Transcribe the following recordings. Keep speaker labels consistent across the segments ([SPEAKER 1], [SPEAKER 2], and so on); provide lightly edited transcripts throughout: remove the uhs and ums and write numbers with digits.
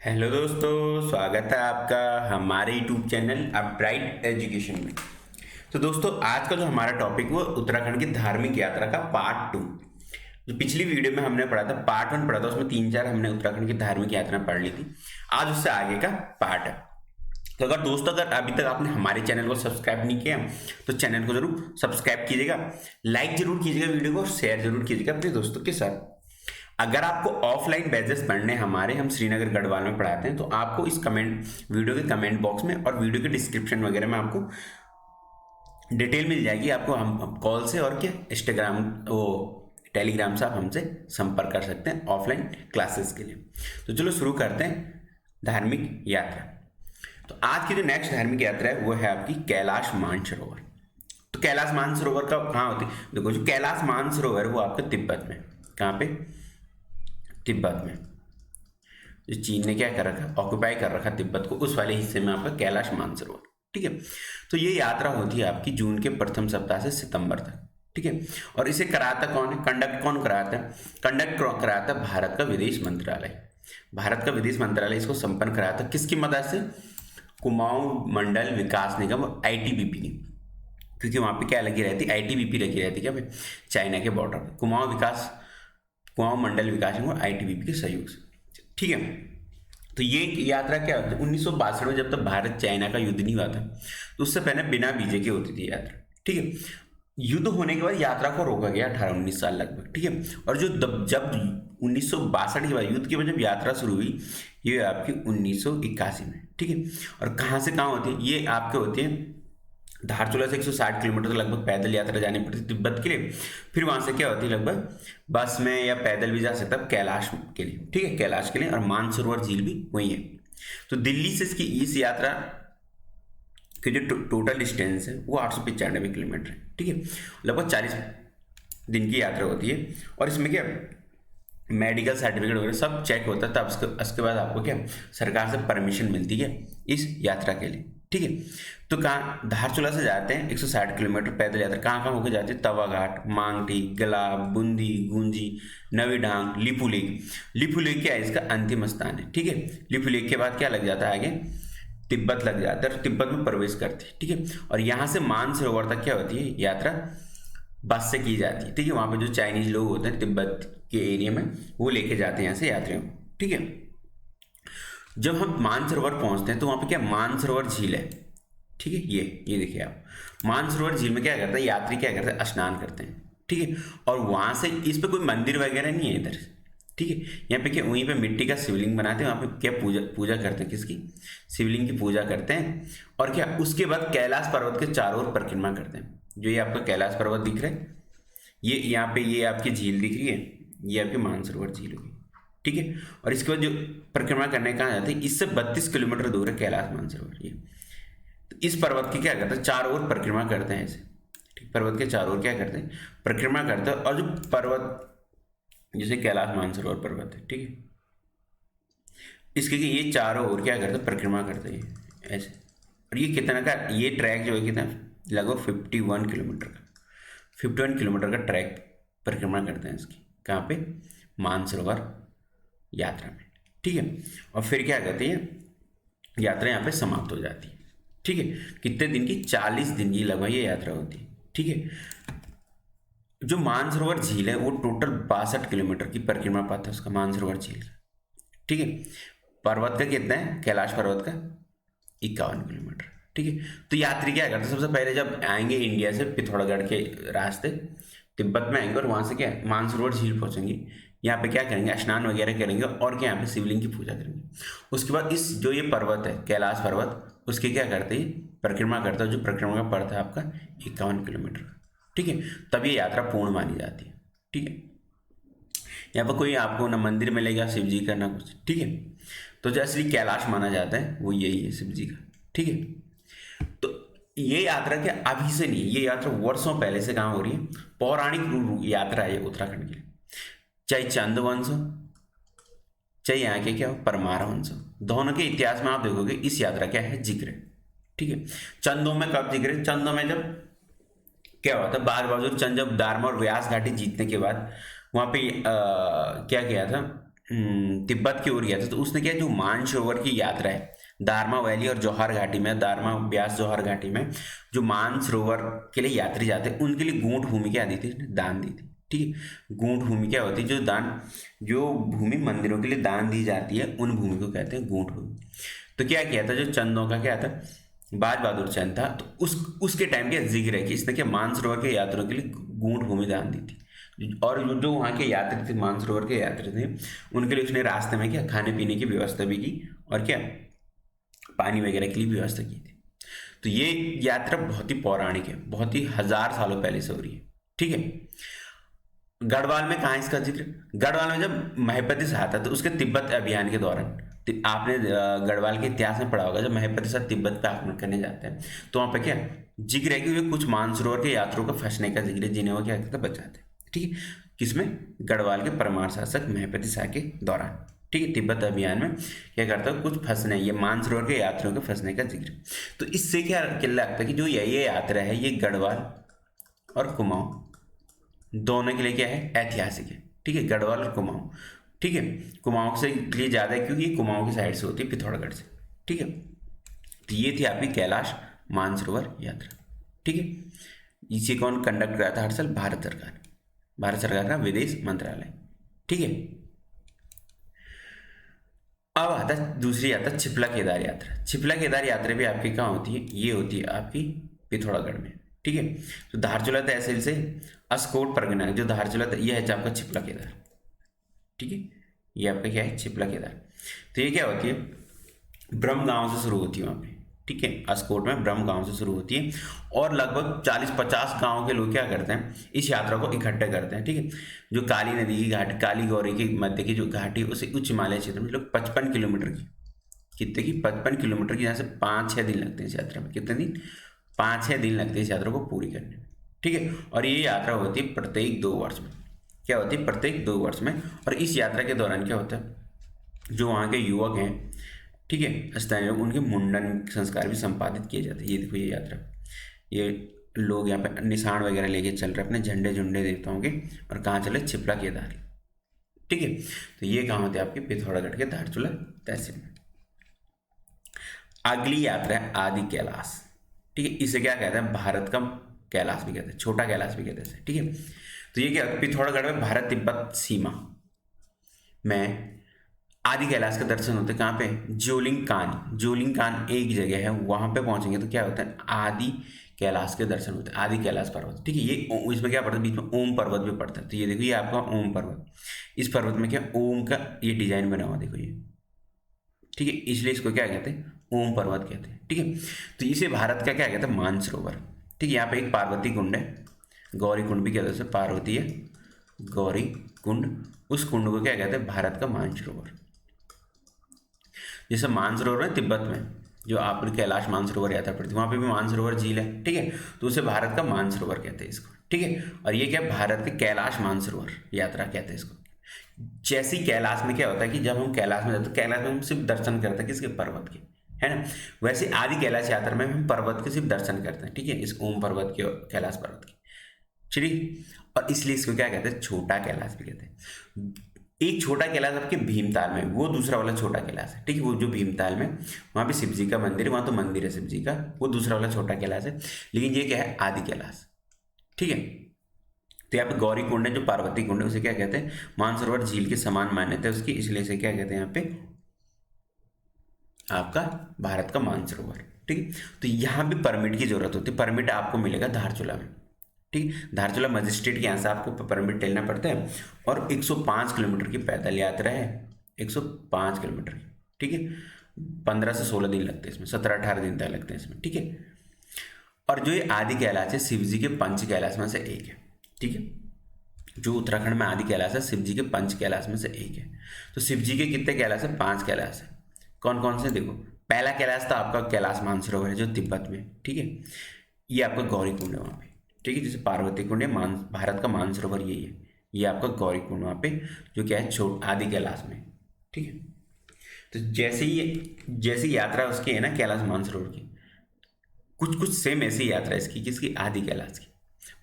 [SPEAKER 1] Hello दोस्तों, स्वागत है आपका हमारे यूट्यूब चैनल अपराइट एजुकेशन में। तो दोस्तों, आज का जो हमारा टॉपिक वो उत्तराखंड की धार्मिक यात्रा का पार्ट टू। जो पिछली वीडियो में हमने पढ़ा था, पार्ट वन पढ़ा था, उसमें 3-4 हमने उत्तराखंड की धार्मिक यात्रा पढ़ ली थी। आज उससे आगे का पार्ट है। तो अगर दोस्तों, अगर अभी तक आपने हमारे चैनल को सब्सक्राइब नहीं किया तो चैनल को जरूर सब्सक्राइब कीजिएगा, लाइक जरूर कीजिएगा वीडियो को और शेयर जरूर कीजिएगा अपने दोस्तों के साथ। अगर आपको ऑफलाइन बैचेस पढ़ने हमारे, हम श्रीनगर गढ़वाल में पढ़ाते हैं, तो आपको इस कमेंट वीडियो के कमेंट बॉक्स में और वीडियो के डिस्क्रिप्शन वगैरह में आपको डिटेल मिल जाएगी। आपको हम कॉल से और क्या इंस्टाग्राम वो टेलीग्राम से आप हमसे संपर्क कर सकते हैं ऑफलाइन क्लासेस के लिए। तो चलो शुरू करते हैं धार्मिक यात्रा। तो आज की जो नेक्स्ट धार्मिक यात्रा है वो है आपकी कैलाश मानसरोवर। तो कैलाश मानसरोवर का कहाँ होती है? देखो, जो कैलाश मानसरोवर वो आपके तिब्बत में, कहाँ पे? तिब्बत में। जो चीन ने क्या कर रखा, ऑक्यूपाई कर रखा तिब्बत को, उस वाले हिस्से में आपका कैलाश मानसरोवर। ठीक है। तो ये यात्रा होती है आपकी जून के प्रथम सप्ताह से सितंबर तक। ठीक है। और इसे कराता कौन है, कंडक्ट कौन कराता है? कंडक्ट कराता है भारत का विदेश मंत्रालय। भारत का विदेश मंत्रालय इसको संपन्न कराता है किसकी मदद से? कुमाऊं मंडल विकास निगम, आईटीबीपी की। क्योंकि वहां पे क्या लगी रहती, आईटीबीपी लगी रहती क्या भाई, चाइना के बॉर्डर पे। कुमाऊं मंडल विकास निगम, आईटीबीपी के सहयोग से। ठीक है। तो ये यात्रा क्या होती है, 1962 में जब तक भारत चाइना का युद्ध नहीं हुआ था, तो उससे पहले बिना वीजे के होती थी यात्रा। ठीक है। युद्ध होने के बाद यात्रा को रोका गया 18-19 साल लगभग। ठीक है। और जो जब 1962 के बाद, युद्ध के बाद जब यात्रा शुरू हुई, ये आपकी 1981 में। ठीक है। और कहाँ से कहाँ होती है ये आपके होती है, धारचूला से 160 किलोमीटर तो लगभग पैदल यात्रा जानी पड़ती है तिब्बत के लिए। फिर वहां से क्या होती है, लगभग बस में या पैदल भी जा सकता है कैलाश के लिए। ठीक है, कैलाश के लिए। और मानसरोवर झील भी वही है। तो दिल्ली से इसकी इस यात्रा की जो टोटल डिस्टेंस है वो 895 किलोमीटर है। ठीक है। लगभग 40 दिन की यात्रा होती है। और इसमें क्या, मेडिकल सर्टिफिकेट वगैरह सब चेक होता है, तब उसके बाद आपको क्या, सरकार से परमिशन मिलती है इस यात्रा के लिए। ठीक है। तो कहाँ, धारचूला से जाते हैं 160 किलोमीटर पैदल यात्रा। कहाँ कहाँ होकर जाती है? तवा घाट, मांगटी, गलाब, बूंदी, गूंजी, नवी ढांग, लिपू लेक। लिपू लेक क्या है, इसका अंतिम स्थान है। ठीक है। लिपू लेक के बाद क्या लग जाता है, आगे तिब्बत लग जाता है, तिब्बत में प्रवेश करती है। ठीक है। और यहाँ से मानसरोवर तक क्या होती है यात्रा, बस से की जाती है। ठीक है। वहाँ पे जो चाइनीज लोग होते हैं तिब्बत के एरिया में, वो लेके जाते हैं यहाँ से यात्रियों को। ठीक है। जब हम मानसरोवर पहुंचते हैं तो वहां पे क्या, मानसरोवर झील है। ठीक है। ये देखिए आप, मानसरोवर झील में क्या करते हैं यात्री, क्या करते हैं, स्नान करते हैं। ठीक है। और वहां से, इस पे कोई मंदिर वगैरह नहीं है इधर। ठीक है। यहाँ पे क्या, वहीं पे मिट्टी का शिवलिंग बनाते हैं, वहाँ पे क्या पूजा करते हैं, किसकी? शिवलिंग की पूजा करते हैं। और क्या, उसके बाद कैलाश पर्वत के चारों ओर परिक्रमा करते हैं। जो ये आपका कैलाश पर्वत दिख रहा है, ये यहाँ पे ये आपकी झील दिख रही है, ये आपकी मानसरोवर झील होगी। ठीक है। और इसके बाद जो परिक्रमा करने कहाँ जाते हैं, इससे 32 किलोमीटर दूर है कैलाश मानसरोवर। ये तो इस पर्वत की क्या करते हैं, चारों ओर परिक्रमा करते हैं ऐसे। ठीक, पर्वत के चारों ओर क्या करते हैं, परिक्रमा करते हैं। और जो पर्वत, जैसे कैलाश मानसरोवर पर्वत है, ठीक है, इसके ये चारों ओर क्या करते हैं, परिक्रमा करते हैं ऐसे। और ये कितना का, ये ट्रैक जो है कितना, लगभग 51 किलोमीटर का, 51 किलोमीटर का ट्रैक परिक्रमा करते हैं इसकी। कहाँ पे? मानसरोवर यात्रा में। ठीक है। और फिर क्या कहते हैं, यात्रा यहाँ पे समाप्त हो जाती है। ठीक है। कितने दिन की? 40 दिन की लगभग ये यात्रा होती है। ठीक है। जो मानसरोवर झील है वो टोटल 62 किलोमीटर की परिक्रमा पाता है उसका, मानसरोवर झील का। ठीक है। पर्वत का कितना है, कैलाश पर्वत का 51 किलोमीटर। ठीक है। तो यात्री क्या करते हैं, सबसे पहले जब आएंगे इंडिया से पिथौरागढ़ के रास्ते तिब्बत में आएंगे, और वहां से क्या, मानसरोवर झील पहुंचेंगे। यहाँ पे क्या करेंगे, स्नान वगैरह करेंगे, और क्या, यहाँ पे शिवलिंग की पूजा करेंगे। उसके बाद इस जो ये पर्वत है कैलाश पर्वत, उसके क्या करते हैं, परिक्रमा करता है। जो परिक्रमा का पड़ता है आपका 51 किलोमीटर का। ठीक है। तब ये यात्रा पूर्ण मानी जाती है। ठीक है। यहाँ पर कोई आपको ना मंदिर मिलेगा शिव जी का, ना कुछ। ठीक है। तो जो असली कैलाश माना जाता है वो यही है, शिव जी का। ठीक है। तो ये यात्रा क्या अभी से नहीं, ये यात्रा वर्षों पहले से कहाँ हो रही है, पौराणिक यात्रा है उत्तराखंड की। चाहे चंद वंश हो, चाहे यहाँ के क्या हो, परमार वंश हो, दोनों के इतिहास में आप देखोगे इस यात्रा क्या है, जिक्र है। ठीक है। चंदों में कब जिक्र है, चंदों में जब क्या हुआ था, बाग बहादुर चंद जब दारमा और व्यास घाटी जीतने के बाद वहां पे क्या किया था, तिब्बत की ओर गया था, तो उसने क्या, जो मानसरोवर की यात्रा है दारमा वैली और जौहर घाटी में, दारमा ब्यास जौहर घाटी में जो मानसरोवर के लिए यात्री जाते हैं उनके लिए गूंठ भूमि क्या दी थी, दान दी थी। ठीक है, गूंठ भूमि क्या होती है, जो भूमि मंदिरों के लिए दान दी जाती है उन भूमि को कहते हैं गूंठ भूमि। तो क्या किया था, जो चंदों का क्या था, बाज बहादुर चंद था, तो उसके टाइम का जिक्र है कि इसने क्या मानसरोवर के यात्रियों के लिए गूंठ भूमि दान दी थी। और जो वहाँ के यात्री थे, मानसरोवर के यात्री थे, उनके लिए उसने रास्ते में क्या खाने पीने की व्यवस्था भी की और क्या पानी वगैरह के लिए व्यवस्था की थी। तो ये यात्रा बहुत ही पौराणिक है, बहुत ही 1000 सालों पहले से हो रही है। ठीक है, गढ़वाल में कहाँ इसका जिक्र, गढ़वाल में जब महेपति शाह था तो उसके तिब्बत अभियान के दौरान, आपने गढ़वाल के इतिहास में पढ़ा होगा, जब महेपति शाह तिब्बत पे आक्रमण करने जाते हैं तो वहाँ पे क्या जिक्र है कि वे कुछ मानसरोवर के यात्रियों का फंसने का जिक्र है, जिन्हें वो क्या करते बचाते हैं। ठीक है, किसमें, गढ़वाल के परमार शासक महेपति शाह के दौरान। ठीक है, तिब्बत अभियान में क्या करता है, कुछ फंसने, ये मानसरोवर के यात्रियों के फंसने का जिक्र। तो इससे क्या लगता है कि जो ये यात्रा है ये गढ़वाल और कुमाऊं दोनों के लिए क्या है, ऐतिहासिक है। ठीक है, गढ़वाल और कुमाऊं, ठीक है, कुमाऊं से लिए ज़्यादा है क्योंकि ये कुमाऊं की साइड से होती है, पिथौरागढ़ से। ठीक है, तो ये थी आपकी कैलाश मानसरोवर यात्रा। ठीक है, इसे कौन कंडक्ट कराया था हर साल, भारत सरकार, भारत सरकार का विदेश मंत्रालय। ठीक है, अब आता दूसरी यात्रा छिपला केदार यात्रा। छिपला केदार यात्रा भी आपकी कहाँ होती है, ये होती है आपकी पिथौरागढ़ में। ठीक है, तो धारचूला तहसील से अस्कोट परगना, जो धारचूला ये है आपका छिपला केदार। ठीक है, ये आपका क्या है, छिपला केदार। तो ये क्या होती है, ब्रह्म गांव से शुरू होती है वहाँ पे। ठीक है, अस्कोट में ब्रह्म गांव से शुरू होती है और लगभग 40-50 गांव के लोग क्या करते हैं, इस यात्रा को इकट्ठे करते हैं। ठीक है, जो काली नदी की घाटी, काली गौरी की मध्य की जो घाटी है, उसे उच्च हिमालय क्षेत्र में लोग 55 किलोमीटर की, कितने की, 55 किलोमीटर की, जहाँ से 5-6 दिन लगते हैं इस यात्रा में। कितने दिन, 5-6 दिन लगते हैं इस यात्रा को पूरी करने में। ठीक है, और ये यात्रा होती है प्रत्येक 2 वर्ष में। क्या होती है, प्रत्येक 2 वर्ष में। और इस यात्रा के दौरान क्या होता है, जो वहाँ के युवक हैं, ठीक है, स्थानीय लोग, उनके मुंडन संस्कार भी संपादित किए जाते हैं। ये देखो ये यात्रा, ये लोग यहाँ पे निशान वगैरह लेके चल रहे हैं अपने झंडे झुंडे देवताओं के, और कहाँ चले, छिपला केदार। ठीक है, तो ये कहाँ होते हैं आपके पिथौरागढ़ के धारचूला तहसील में। अगली यात्रा है आदि कैलाश। ठीक है, इसे क्या कहते हैं, भारत का कैलाश भी कहते हैं, छोटा कैलाश भी कहते हैं। ठीक है, तो ये क्या, पिथौरागढ़ में भारत तिब्बत सीमा में आदि कैलाश के दर्शन होते हैं। कहाँ पे, जोलिंग कान एक जगह है, वहां पे पहुंचेंगे तो क्या होता है, आदि कैलाश के दर्शन होते हैं, आदि कैलाश पर्वत। ठीक है, ये इसमें क्या पड़ता है, बीच में ओम पर्वत भी पड़ता है। तो ये देखो ये आपका ओम पर्वत, इस पर्वत में क्या ओम का ये डिजाइन बना हुआ, देखो ये। ठीक है, इसलिए इसको क्या कहते हैं, ओम पर्वत कहते हैं। ठीक है, तो इसे भारत का क्या कहते हैं, मानसरोवर। ठीक है, यहाँ पे एक पार्वती कुंड है, गौरी कुंड भी कहते हैं, पार्वती है, गौरी कुंड, उस कुंड को क्या कहते हैं, भारत का मानसरोवर। जैसे मानसरोवर है तिब्बत में, जो आप कैलाश मानसरोवर यात्रा पड़ती है, वहाँ पे भी मानसरोवर झील है। ठीक है, तो उसे भारत का मानसरोवर कहते हैं इसको। ठीक है, और ये क्या, भारत के कैलाश मानसरोवर यात्रा कहते हैं इसको। जैसे ही कैलाश में क्या होता है कि जब हम कैलाश में जाते हैं, कैलाश में हम सिर्फ दर्शन करते हैं किसके, पर्वत के, है ना। वैसे आदि कैलाश यात्रा में हम पर्वत के सिर्फ दर्शन करते हैं। ठीक है, इस ओम पर्वत के और कैलाश पर्वत के, ठीक, और इसलिए इसको क्या कहते हैं, छोटा कैलाश भी कहते हैं। एक छोटा कैलाश आपके भीमताल में, वो दूसरा वाला छोटा कैलाश है। ठीक है, वो जो भीमताल में वहाँ पे शिव जी का मंदिर है, वहाँ तो मंदिर है शिव जी का, वो दूसरा वाला छोटा कैलाश है। लेकिन ये क्या है, आदि कैलाश। ठीक है, तो यहाँ पे गौरी कुंड है, जो पार्वती कुंड है, उसे क्या कहते हैं, मानसरोवर झील के समान मान्यता है उसकी, इसलिए इसे क्या कहते हैं यहाँ पे आपका भारत का मानसरोवर। ठीक है, तो यहाँ भी परमिट की जरूरत होती है, परमिट आपको मिलेगा धारचूला में। ठीक, धारचूला मजिस्ट्रेट के यहाँ से आपको परमिट लेना पड़ता है, और 105 किलोमीटर की पैदल यात्रा है, 105 किलोमीटर की। ठीक है, 15 से 16 दिन लगते हैं इसमें, 17-18 दिन तक लगते हैं इसमें। ठीक है, और जो ये आदि कैलाश है शिव जी के पंच कैलाश में से एक है। ठीक है, जो उत्तराखंड में आदि कैलाश है शिव जी के पंच कैलाश में से एक है। तो शिव जी के कितने कैलाश है, 5 कैलाश है। कौन कौन से, देखो, पहला कैलाश था आपका कैलाश मानसरोवर है, जो तिब्बत में। ठीक है, ये आपका गौरी कुंड है वहाँ पे। ठीक है, जैसे पार्वती कुंड है, भारत का मानसरोवर यही है, ये आपका गौरी कुंड वहाँ पे, जो क्या है, आदि कैलाश में। ठीक है, तो जैसी यात्रा उसकी है ना कैलाश मानसरोवर की, कुछ कुछ सेम ऐसी यात्रा इसकी, किसकी, आदि कैलाश की।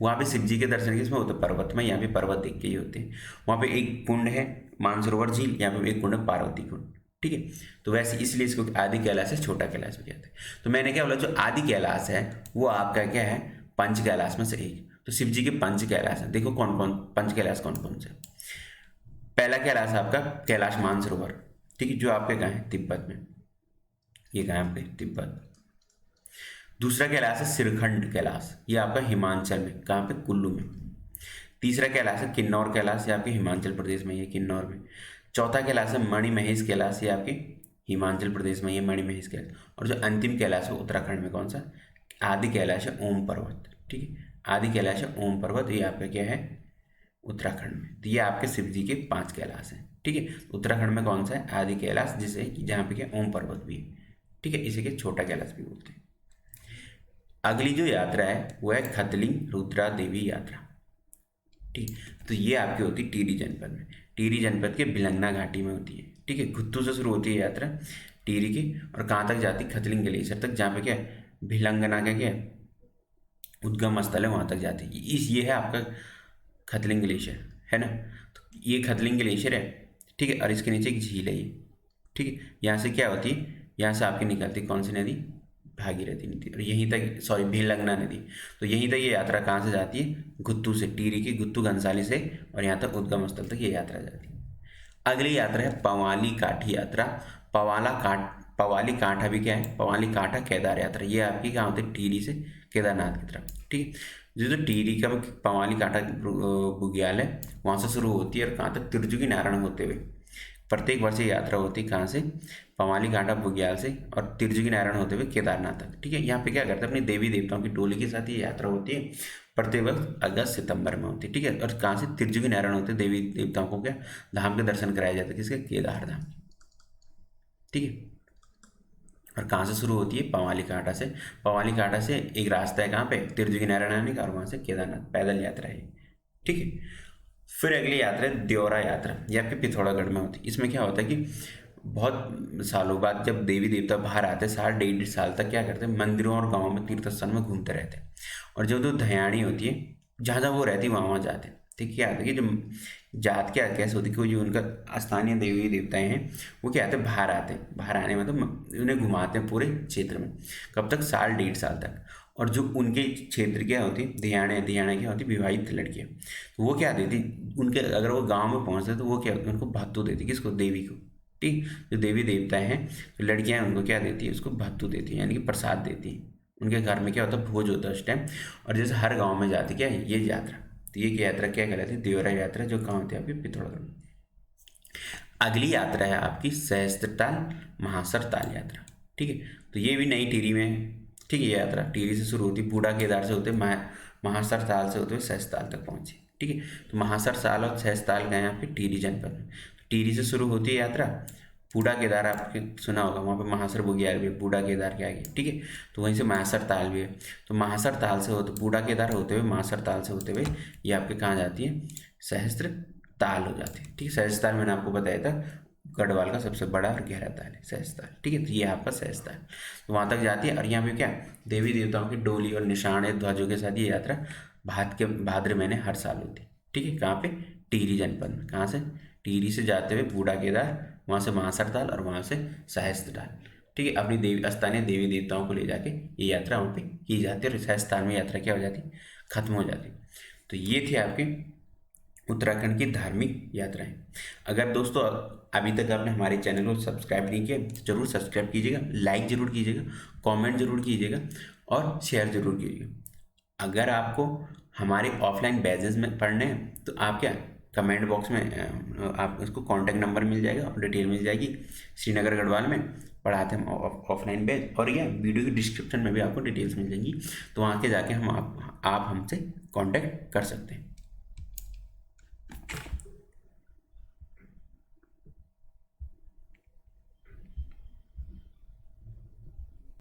[SPEAKER 1] वहाँ पे शिव जी के दर्शन किसमें होते हैं, पर्वत में। यहाँ पे पर्वत देख के ही होते हैं। वहाँ पे एक कुंड है, मानसरोवर झील, यहाँ पे एक कुंड है पार्वती कुंड। ठीक है, तो वैसे इसलिए इसको आदि कैलाश है, छोटा कैलाश भी कहते हैं। तो मैंने क्या बोला, जो आदि कैलाश है वो आपका क्या है, पंच कैलाश में से एक। तो शिव जी के पंच कैलाश है, देखो कौन कौन पंच कैलाश कौन कौन से। पहला कैलाश है आपका कैलाश मानसरोवर, ठीक है, जो आपके कहाँ है, तिब्बत में, ये कहाँ है आपके तिब्बत। दूसरा कैलाश है सिरखंड कैलाश, ये आपका हिमाचल में, कहाँ पे, कुल्लू में। तीसरा कैलाश है किन्नौर कैलाश, ये आपके हिमाचल प्रदेश में, ये किन्नौर में। चौथा कैलाश है मणिमहेश कैलाश, ये आपके हिमाचल प्रदेश में, ये मणिमहेश कैलाश। और जो अंतिम कैलाश है उत्तराखंड में, कौन सा, आदि कैलाश है ओम पर्वत। ठीक है, आदि कैलाश है ओम पर्वत, ये आपका क्या है, उत्तराखंड में। तो ये आपके शिव जी के 5 कैलाश हैं। ठीक है, उत्तराखंड में कौन सा है, आदि कैलाश, जिसे जहाँ पे क्या ओम पर्वत भी है। ठीक है, इसी के छोटा कैलाश भी बोलते हैं। अगली जो यात्रा है वो है खतलिंग रुद्रा देवी यात्रा। ठीक, तो ये आपकी होती है टिहरी जनपद में, टिहरी जनपद के भिलंगना घाटी में होती है। ठीक है, घुत्तू से शुरू होती है यात्रा टिहरी की, और कहाँ तक जाती है, खतलिंग ग्लेशियर तक, जहाँ पे क्या भिलंगना का क्या उद्गम स्थल है, वहाँ तक जाती है। ये है आपका खतलिंग ग्लेशियर, है ना। तो ये खतलिंग ग्लेशियर है, ठीक है, और इसके नीचे एक झील है ये। ठीक है, यहाँ से क्या होती है, यहाँ से आपकी निकलती कौन सी नदी, भागीरथी नदी, और यहीं तक, सॉरी भिलंगना नदी। तो यहीं तक ये यात्रा कहाँ से जाती है, गुत्तू से, टिहरी की गुत्तू घनसाली से, और यहाँ तक उद्गम स्थल तक ये यात्रा जाती है। अगली यात्रा है पवाली काठी यात्रा। पवाली कांठा भी क्या है, पवाली कांठा केदार यात्रा, ये आपकी कहाँ होती है, टिहरी से केदारनाथ की तरफ। ठीक है, जो टिहरी का पवाली कांठा बुग्याल है, वहाँ से शुरू होती है और कहाँ तक, त्रिजुगी नारायण होते हुए प्रत्येक वर्ष यात्रा होती है, कहाँ से, पवाली कांठा बुग्याल से और त्रिजुगी नारायण होते हुए केदारनाथ तक। ठीक है, यहाँ पे क्या करते हैं, अपनी देवी देवताओं की टोली के साथ ये यात्रा होती है, प्रत्येक वर्ष अगस्त सितंबर में होती है। ठीक है, और कहाँ से, त्रिजुगी नारायण होते हैं, देवी देवताओं को क्या धाम के दर्शन कराए जाते हैं, किसके, केदार धाम। ठीक है, और कहाँ से शुरू होती है, पवाली कांठा से। पवाली कांठा से एक रास्ता है कहाँ पे, त्रिजुगी नारायण आने का, और वहाँ से केदारनाथ पैदल यात्रा है। ठीक है, फिर अगली यात्रा है द्योरा यात्रा, ये आपके पिथौरागढ़ में होती है। इसमें क्या होता है कि बहुत सालों बाद जब देवी देवता बाहर आते हैं, 1.5 साल तक क्या करते हैं, मंदिरों और गाँवों में तीर्थ स्थान में घूमते रहते हैं, और जो जो धयाणी होती है, जहाँ जहाँ वो रहती है वहाँ वहाँ जाते हैं। ठीक, क्या आता है कि जो जात क्या कैसे होती है कि जो उनका स्थानीय देवी देवताएं हैं वो क्या आते हैं, बाहर आते हैं, बाहर आने मतलब उन्हें घुमाते हैं पूरे क्षेत्र में, कब तक, 1.5 साल तक। और जो उनके क्षेत्र क्या होती, धियाने क्या होती, विवाहित लड़कियाँ, तो वो क्या देती उनके, अगर वो गांव में पहुंचते तो वो क्या उनको भत्तू देती, किसको, देवी को। ठीक, जो देवी देवता हैं, तो लड़कियां उनको क्या देती है, उसको भत्तू देती है, यानी कि प्रसाद देती है। उनके घर में क्या होता है, भोज होता है उस टाइम, और जैसे हर गाँव में जाती क्या है ये यात्रा। तो ये यात्रा क्या कहलाती है, देवरा यात्रा, जो कहाँ होती है आपकी पिथौरागढ़ में। अगली यात्रा है आपकी सहस्त्रताल महासर ताल यात्रा। ठीक है, तो ये भी नई टिहरी में है। ठीक है, ये यात्रा टिहरी से शुरू होती है, बूढ़ा केदार से होते महासर ताल से होते हुए सहस्त्रताल तक पहुंची। ठीक है, तो महासर ताल और सहस्त्रताल गए यहाँ पे टिहरी जनपद में। तो टिहरी से शुरू होती है यात्रा, बूढ़ा केदार आपके सुना होगा, वहाँ पे महासर बुग्याल भी है, बूढ़ा केदार के आगे। ठीक है, तो वहीं से महासर ताल भी है। तो महासर ताल से होते, बूढ़ा केदार होते हुए, महासर ताल से होते हुए ये आपके कहाँ जाती है, सहस्त्र ताल हो जाती है। ठीक है, सहस्त्र ताल मैंने आपको बताया था, गढ़वाल का सबसे बड़ा और गहरा ताल है सहस्त्र ताल। ठीक है, तो ये आपका सहस्त्र ताल, तो वहाँ तक जाती है। और यहाँ पे क्या देवी देवताओं की डोली और निशान ध्वजों के साथ ये यात्रा भाद्र महीने हर साल होती है। ठीक है, कहाँ पे, टिहरी जनपद में। कहाँ से, टिहरी से जाते हुए बूढ़ा केदार, वहाँ से महासर ताल, और वहाँ से सहस्त्र ताल। ठीक है, अपनी देवी स्थानीय देवी देवताओं को ले जाके ये यात्रा वहाँ पे की जाती है, और सहस्त्र ताल में यात्रा क्या हो जाती है, खत्म हो जाती है। तो ये थे आपके उत्तराखंड की धार्मिक यात्राएं। अगर दोस्तों अभी तक आपने हमारे चैनल को सब्सक्राइब नहीं किया तो जरूर सब्सक्राइब कीजिएगा, लाइक जरूर कीजिएगा, कमेंट जरूर कीजिएगा, और शेयर जरूर कीजिएगा। अगर आपको हमारे ऑफलाइन बैचेस में पढ़ने हैं तो आप क्या कमेंट बॉक्स में आप उसको कॉन्टैक्ट नंबर मिल जाएगा और डिटेल मिल जाएगी। श्रीनगर गढ़वाल में पढ़ाते हैं ऑफलाइन बैच, और यह वीडियो की डिस्क्रिप्शन में भी आपको डिटेल्स मिल जाएंगी, तो वहाँ के जाके आप हमसे कॉन्टैक्ट कर सकते हैं।